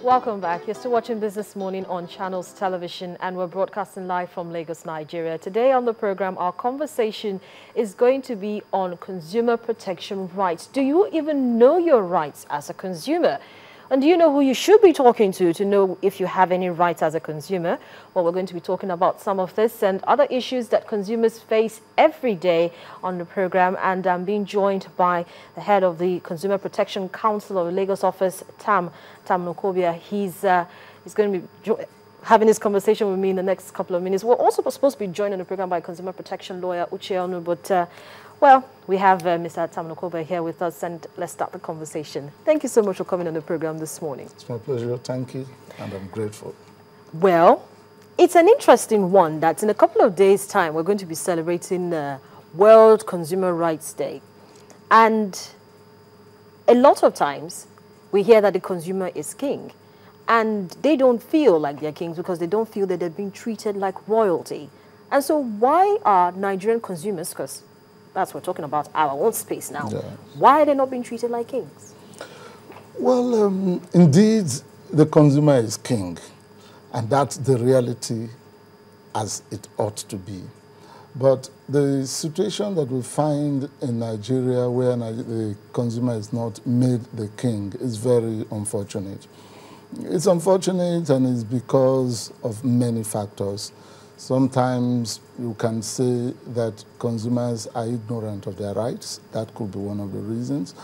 Welcome back. You're still watching Business Morning on Channels Television, and we're broadcasting live from Lagos, Nigeria. Today on the program, our conversation is going to be on consumer protection rights. Do you even know your rights as a consumer? And do you know who you should be talking to know if you have any rights as a consumer? Well, we're going to be talking about some of this and other issues that consumers face every day on the program. And I'm being joined by the head of the Consumer Protection Council of the Lagos office, Tam Nokobia. He's going to be having this conversation with me in the next couple of minutes. We're also supposed to be joined on the program by consumer protection lawyer Uche Onu, but well, we have Mr. Tam Nokobia here with us, and let's start the conversation. Thank you so much for coming on the program this morning. It's my pleasure. Thank you, and I'm grateful. Well, it's an interesting one that in a couple of days' time, we're going to be celebrating World Consumer Rights Day. And a lot of times, we hear that the consumer is king. And they don't feel like they're kings because they don't feel that they're being treated like royalty. And so why are Nigerian consumers, because that's what we're talking about, our own space now, yeah, why are they not being treated like kings? Well, indeed, the consumer is king. And that's the reality as it ought to be. But the situation that we find in Nigeria where the consumer is not made the king is very unfortunate. It's unfortunate, and it's because of many factors. Sometimes you can say that consumers are ignorant of their rights. That could be one of the reasons.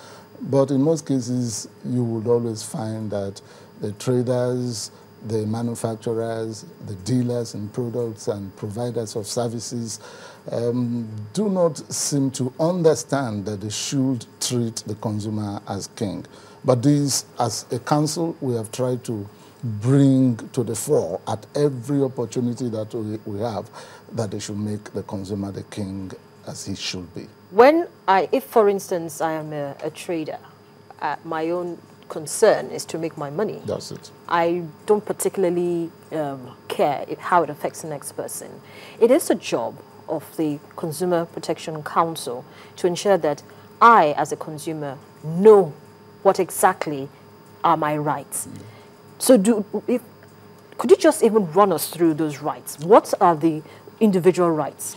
But in most cases, you would always find that the traders, the manufacturers, the dealers in products and providers of services do not seem to understand that they should treat the consumer as king. But this, as a council, we have tried to bring to the fore at every opportunity that we have, that they should make the consumer the king as he should be. If for instance, I am a trader, my own concern is to make my money. That's it. I don't particularly care how it affects the next person. It is a job of the Consumer Protection Council to ensure that I, as a consumer, know what exactly are my rights. Mm. So could you just even run us through those rights? What are the individual rights?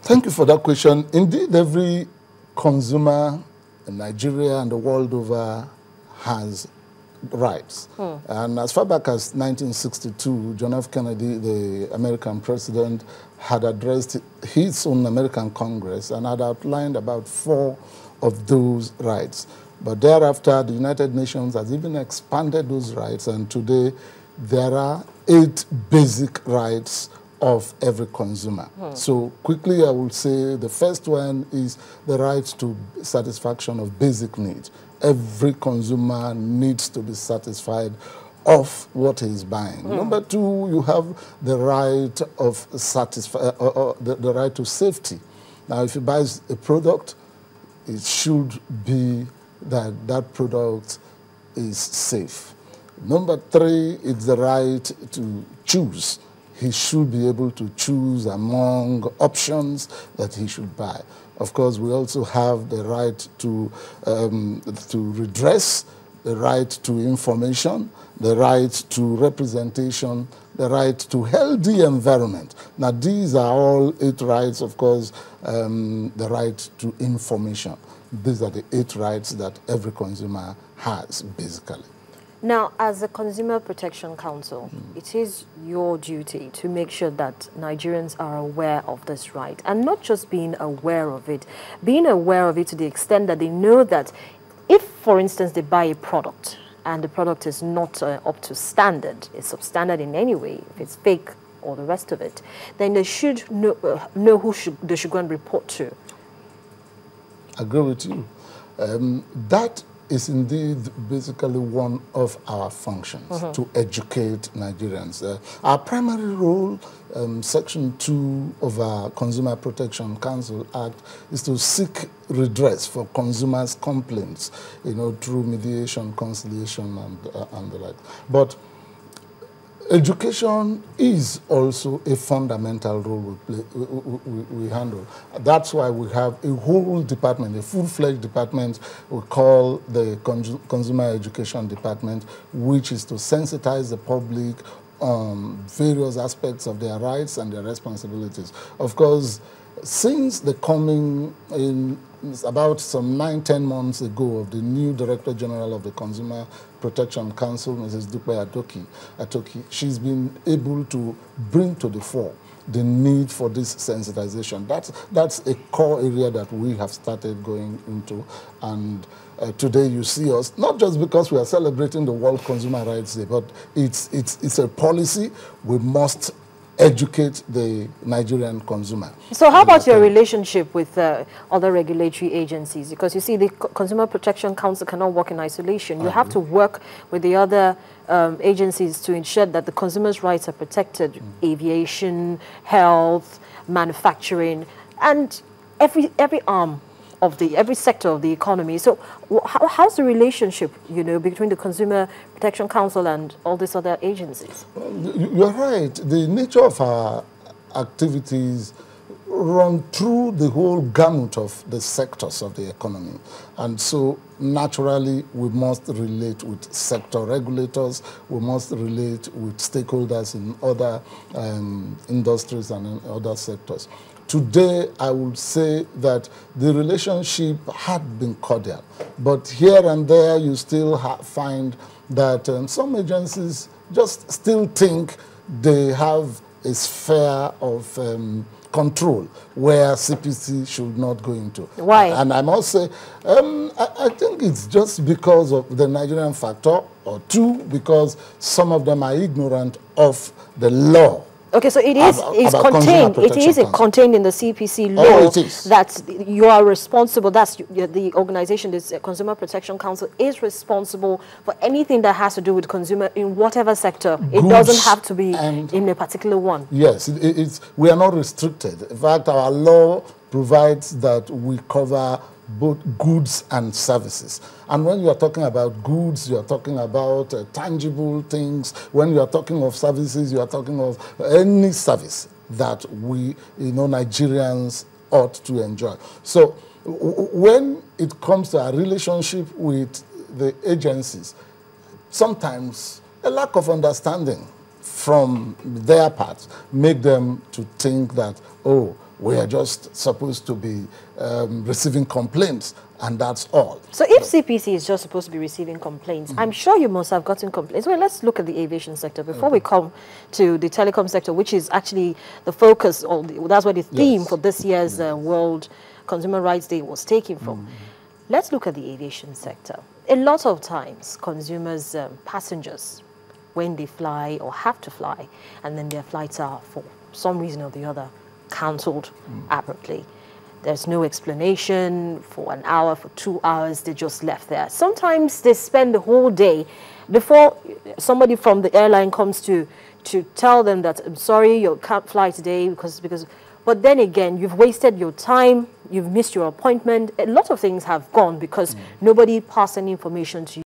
Thank you for that question. Indeed, every consumer in Nigeria and the world over has rights. And as far back as 1962, John F. Kennedy, the American president, had addressed his own American Congress and had outlined about 4 of those rights. But thereafter, the United Nations has even expanded those rights, and today there are 8 basic rights of every consumer. So quickly I will say the first one is the right to satisfaction of basic needs. Every consumer needs to be satisfied of what he is buying. Number 2, you have the right of the right to safety. Now, if he buys a product, it should be that that product is safe. Number 3, it's the right to choose. He should be able to choose among options that he should buy. Of course, we also have the right to redress, the right to information, the right to representation, the right to healthy environment. Now, these are all 8 rights, of course, the right to information. These are the 8 rights that every consumer has, basically. Now, as a Consumer Protection Council, it is your duty to make sure that Nigerians are aware of this right, and not just being aware of it to the extent that they know that if, for instance, they buy a product and the product is not up to standard, it's substandard in any way, if it's fake or the rest of it, then they should know who they should go and report to. I agree with you. That is indeed basically one of our functions, to educate Nigerians. Our primary role, Section 2 of our Consumer Protection Council Act, is to seek redress for consumers' complaints, through mediation, conciliation, and the like. But education is also a fundamental role we handle. That's why we have a whole department, a full-fledged department we call the Consumer Education Department, which is to sensitize the public on various aspects of their rights and their responsibilities. Of course, since the coming in about some 9-10 months ago of the new Director General of the Consumer Protection Council, Mrs. Dupe Atoki, she's been able to bring to the fore the need for this sensitization. That's a core area that we have started going into, and today you see us, not just because we are celebrating the World Consumer Rights Day, but it's a policy. We must educate the Nigerian consumer. So how about your relationship with other regulatory agencies? Because you see, the Consumer Protection Council cannot work in isolation. You have to work with the other agencies to ensure that the consumers' rights are protected. Aviation, health, manufacturing, and every arm of every sector of the economy. So how's the relationship, between the Consumer Protection Council and all these other agencies? You're right. The nature of our activities run through the whole gamut of the sectors of the economy. And so naturally we must relate with sector regulators, we must relate with stakeholders in other industries and in other sectors. Today, I would say that the relationship had been cordial, but here and there you still find that some agencies just still think they have a sphere of control where CPC should not go into. Why? And I must say, I think it's just because of the Nigerian factor, or two, because some of them are ignorant of the law. Okay, so it is contained in the CPC law that you are responsible, that's the organization, this Consumer Protection Council is responsible for anything that has to do with consumer in whatever sector. It doesn't have to be in a particular one. Yes, we are not restricted. In fact, our law provides that we cover both goods and services. And when you are talking about goods, you are talking about tangible things. When you are talking of services, you are talking of any service that we, Nigerians ought to enjoy. So when it comes to our relationship with the agencies, sometimes a lack of understanding from their part make them to think that, oh, we are just supposed to be receiving complaints, and that's all. So if CPC is just supposed to be receiving complaints, I'm sure you must have gotten complaints. Well, let's look at the aviation sector before we come to the telecom sector, which is actually the focus, or that's where the theme for this year's World Consumer Rights Day was taken from. Let's look at the aviation sector. A lot of times, consumers, passengers, when they fly or have to fly, and then their flights are, for some reason or the other, cancelled abruptly. There's no explanation for an hour, for 2 hours, they just left there. Sometimes they spend the whole day before somebody from the airline comes to tell them that, I'm sorry, you can't fly today because, but then again, you've wasted your time, you've missed your appointment. A lot of things have gone because nobody passed any information to you.